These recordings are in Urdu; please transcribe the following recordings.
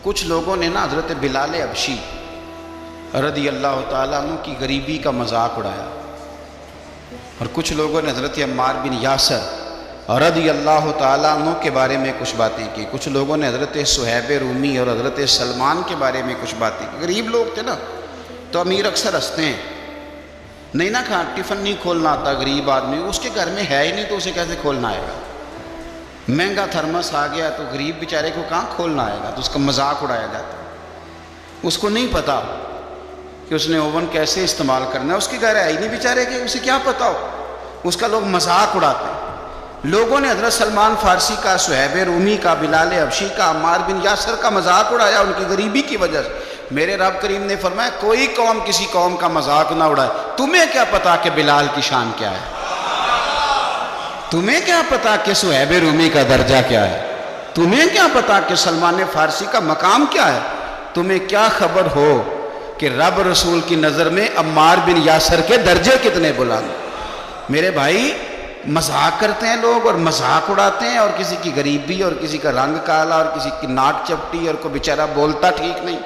کچھ لوگوں نے نا حضرت بلال حبشی رضی اللہ تعالیٰ عنہ کی غریبی کا مذاق اڑایا، اور کچھ لوگوں نے حضرت عمار بن یاسر رضی اللہ تعالیٰ عنہ کے بارے میں کچھ باتیں کی، کچھ لوگوں نے حضرت صہیب رومی اور حضرت سلمان کے بارے میں کچھ باتیں کی۔ غریب لوگ تھے نا، تو امیر اکثر ہنستے ہیں، نہیں نا کھانا ٹفن نہیں کھولنا آتا غریب آدمی، اس کے گھر میں ہے ہی نہیں تو اسے کیسے کھولنا آئے گا؟ مہنگا تھرمس آ گیا تو غریب بیچارے کو کہاں کھولنا آئے گا؟ تو اس کا مذاق اڑایا جاتا ہے۔ اس کو نہیں پتا کہ اس نے اوون کیسے استعمال کرنا ہے، اس کے گھر ہے ہی نہیں بیچارے کے، اسے کیا پتا ہو؟ اس کا لوگ مذاق اڑاتے ہیں۔ لوگوں نے حضرت سلمان فارسی کا، صہیب رومی کا، بلال حبشی کا، عمار بن یاسر کا مذاق اڑایا ان کی غریبی کی وجہ سے۔ میرے رب کریم نے فرمایا کوئی قوم کسی قوم کا مذاق نہ اڑائے۔ تمہیں کیا پتا کہ بلال کی شان کیا ہے؟ تمہیں کیا پتا کہ صہیب رومی کا درجہ کیا ہے؟ تمہیں کیا پتا کہ سلمان فارسی کا مقام کیا ہے؟ تمہیں کیا خبر ہو کہ رب رسول کی نظر میں عمار بن یاسر کے درجے کتنے بلند؟ میرے بھائی، مذاق کرتے ہیں لوگ اور مذاق اڑاتے ہیں، اور کسی کی غریبی اور کسی کا رنگ کالا اور کسی کی ناک چپٹی اور کوئی بیچارہ بولتا ٹھیک نہیں،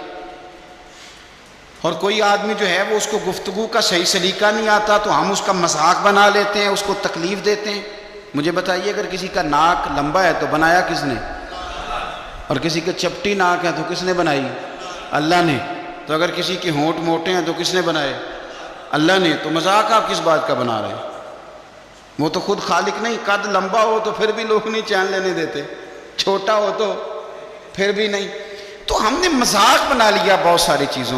اور کوئی آدمی جو ہے وہ اس کو گفتگو کا صحیح سلیقہ نہیں آتا تو ہم اس کا مذاق بنا لیتے ہیں، اس کو تکلیف دیتے ہیں۔ مجھے بتائیے، اگر کسی کا ناک لمبا ہے تو بنایا کس نے؟ اور کسی کا چپٹی ناک ہے تو کس نے بنائی؟ اللہ نے۔ تو اگر کسی کے ہونٹ موٹے ہیں تو کس نے بنائے؟ اللہ نے۔ تو مذاق آپ کس بات کا بنا رہے ہیں؟ وہ تو خود خالق نہیں۔ قد لمبا ہو تو پھر بھی لوگ نہیں چین لینے دیتے، چھوٹا ہو تو پھر بھی نہیں۔ تو ہم نے مذاق بنا لیا بہت ساری چیزوں